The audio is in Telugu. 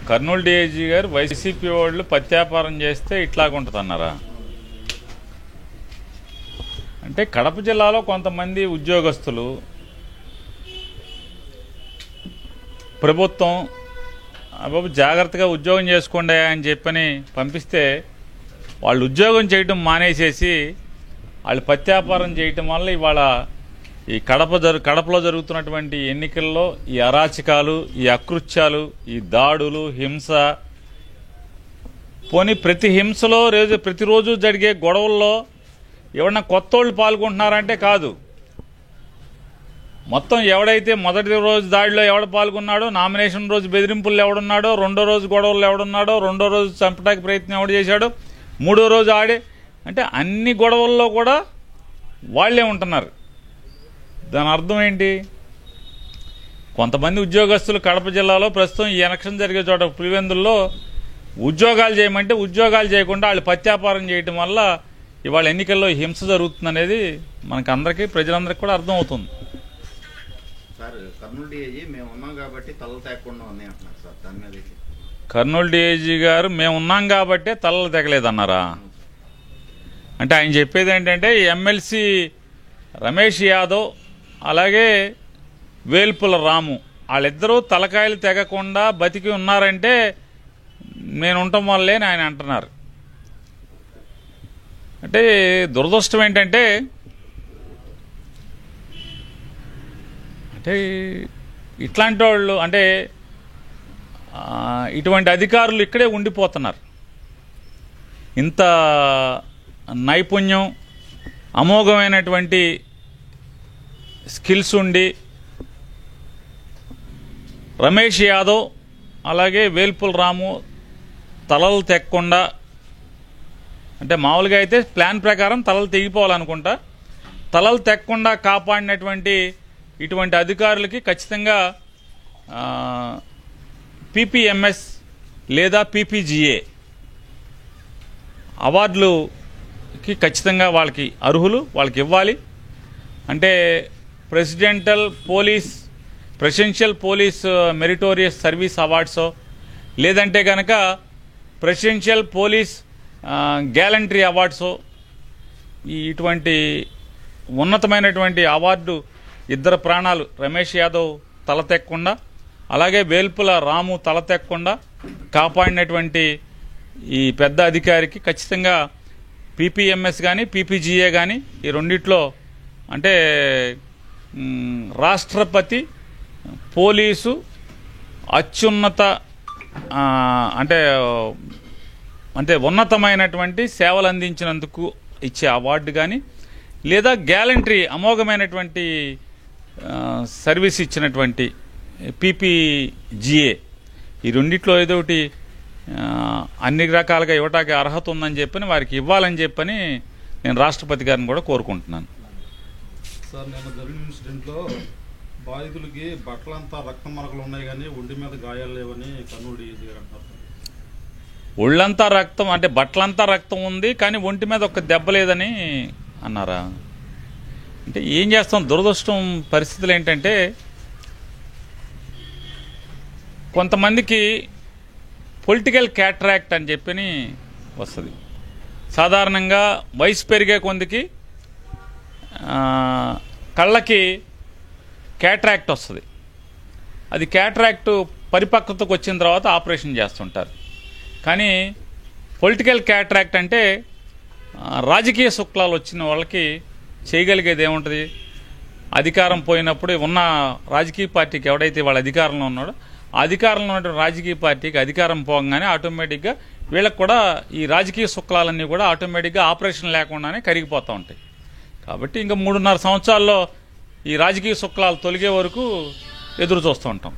కర్నూలు డీఐజీ గారు వైసీపీ వాళ్ళు పత్యాపారం చేస్తే ఇట్లాగుంటుందన్నారా? అంటే కడప జిల్లాలో కొంతమంది ఉద్యోగస్తులు ప్రభుత్వం బాబు జాగ్రత్తగా ఉద్యోగం చేసుకోండి అని చెప్పని పంపిస్తే వాళ్ళు ఉద్యోగం చేయటం మానేసేసి వాళ్ళు పత్యాపారం చేయటం వల్ల ఇవాళ ఈ కడపలో జరుగుతున్నటువంటి ఎన్నికల్లో ఈ అరాచకాలు, ఈ అకృత్యాలు, ఈ దాడులు, హింస, పోనీ ప్రతి హింసలో ప్రతిరోజు జరిగే గొడవల్లో ఎవరన్నా కొత్త వాళ్ళు పాల్గొంటున్నారంటే కాదు. మొత్తం ఎవడైతే మొదటి రోజు దాడిలో ఎవడు పాల్గొన్నాడో, నామినేషన్ రోజు బెదిరింపుల్లో ఎవడున్నాడో, రెండో రోజు గొడవల్లో ఎవడున్నాడో, రెండో రోజు చంపడానికి ప్రయత్నం ఎవడు చేశాడో, మూడో రోజు ఆడే, అంటే అన్ని గొడవల్లో కూడా వాళ్లే ఉంటున్నారు. దాని అర్థం ఏంటి? కొంతమంది ఉద్యోగస్తులు కడప జిల్లాలో ప్రస్తుతం ఈ ఎలక్షన్ జరిగే చోట పులివెందుల్లో ఉద్యోగాలు చేయమంటే ఉద్యోగాలు చేయకుండా వాళ్ళు పత్యాపారం చేయటం వల్ల ఇవాళ ఎన్నికల్లో హింస జరుగుతుందనేది మనకు అందరికీ, ప్రజలందరికీ కూడా అర్థం అవుతుంది. సార్, కర్నూలు డీఐజీ మేము ఉన్నాం కాబట్టి తలలు తేకుండా ఉన్నాయి అంటున్నారు సార్. దాని మీద కర్నూలు డీఐజీ గారు మేము ఉన్నాం కాబట్టే తలలు తెగలేదన్నారా? అంటే ఆయన చెప్పేది ఏంటంటే ఎమ్మెల్సీ రమేష్ యాదవ్ అలాగే వేల్పుల రాము వాళ్ళిద్దరూ తలకాయలు తెగకుండా బతికి ఉన్నారంటే నేను ఉండటం వల్లే ఆయన అంటున్నారు. అంటే దురదృష్టం ఏంటంటే ఇట్లాంటి వాళ్ళు, అంటే ఇటువంటి అధికారులు ఇక్కడే ఉండిపోతున్నారు. ఇంత నైపుణ్యం, అమోఘమైనటువంటి స్కిల్స్ ఉండి రమేష్ యాదవ్ అలాగే వేల్పుల రాము తలలు తెక్కకుండా, అంటే మామూలుగా అయితే ప్లాన్ ప్రకారం తలలు తెగిపోవాలనుకుంటా, తలలు తెక్కకుండా కాపాడినటువంటి ఇటువంటి అధికారులకి ఖచ్చితంగా పీపీఎంఎస్ లేదా పీపీజీఏ అవార్డులకి ఖచ్చితంగా వాళ్ళకి అర్హులు, వాళ్ళకి ఇవ్వాలి. అంటే ప్రెసిడెన్షియల్ పోలీస్ మెరిటోరియస్ సర్వీస్ అవార్డ్సో, లేదంటే కనుక ప్రెసిడెన్షియల్ పోలీస్ గ్యాలంటరీ అవార్డ్సో, ఇటువంటి ఉన్నతమైనటువంటి అవార్డు ఇద్దరు ప్రాణాలు రమేష్ యాదవ్ తల తెక్కకుండా అలాగే వేల్పుల రాము తల తెక్కకుండా కాపాడినటువంటి ఈ పెద్ద అధికారికి ఖచ్చితంగా పీపీఎంఎస్ కానీ పీపీజీఏ కానీ ఈ రెండిట్లో, అంటే రాష్ట్రపతి పోలీసు అత్యున్నత అంటే ఉన్నతమైనటువంటి సేవలు అందించినందుకు ఇచ్చే అవార్డు కానీ, లేదా గ్యాలంటరీ అమోఘమైనటువంటి సర్వీస్ ఇచ్చినటువంటి పీపీజీఏ, ఈ రెండిట్లో ఏదో ఒకటి అన్ని రకాలుగా ఇవ్వటానికి అర్హత ఉందని చెప్పని వారికి ఇవ్వాలని చెప్పని నేను రాష్ట్రపతి గారిని కూడా కోరుకుంటున్నాను. సార్, నేను జరిగిన ఇన్సిడెంట్లో బాధితులకి బట్టలంతా రక్తం మరకలు ఉన్నాయి కానీ ఒంటి మీద గాయాలు లేవని కర్నూలు డీఐజీ గారు అంటారు. ఒళ్ళంతా రక్తం అంటే బట్టలంతా రక్తం ఉంది కానీ ఒంటి మీద ఒక్క దెబ్బ లేదని అన్నారా? అంటే ఏం చేస్తాం, దురదృష్టం పరిస్థితులు ఏంటంటే కొంతమందికి పొలిటికల్ క్యాటరాక్ట్ అని చెప్పని వస్తుంది. సాధారణంగా వయసు పెరిగే కొందికి కళ్ళకి క్యాటరాక్ట్ వస్తుంది. అది క్యాటరాక్ట్ పరిపక్వతకు వచ్చిన తర్వాత ఆపరేషన్ చేస్తుంటారు. కానీ పొలిటికల్ క్యాటరాక్ట్ అంటే రాజకీయ శుక్లాలు వచ్చిన వాళ్ళకి చేయగలిగేది ఏముంటుంది? అధికారం పోయినప్పుడు ఉన్న రాజకీయ పార్టీకి ఎవడైతే వాళ్ళ అధికారంలో ఉన్నాడో ఆ అధికారంలో ఉన్నటువంటి రాజకీయ పార్టీకి అధికారం పోగానే ఆటోమేటిక్గా వీళ్ళకి కూడా ఈ రాజకీయ శుక్లాలన్నీ కూడా ఆటోమేటిక్గా ఆపరేషన్ లేకుండానే కరిగిపోతూ ఉంటాయి. కాబట్టి ఇంకా 3.5 సంవత్సరాల్లో ఈ రాజకీయ శుక్లాలు తొలగే వరకు ఎదురు చూస్తూ ఉంటాం.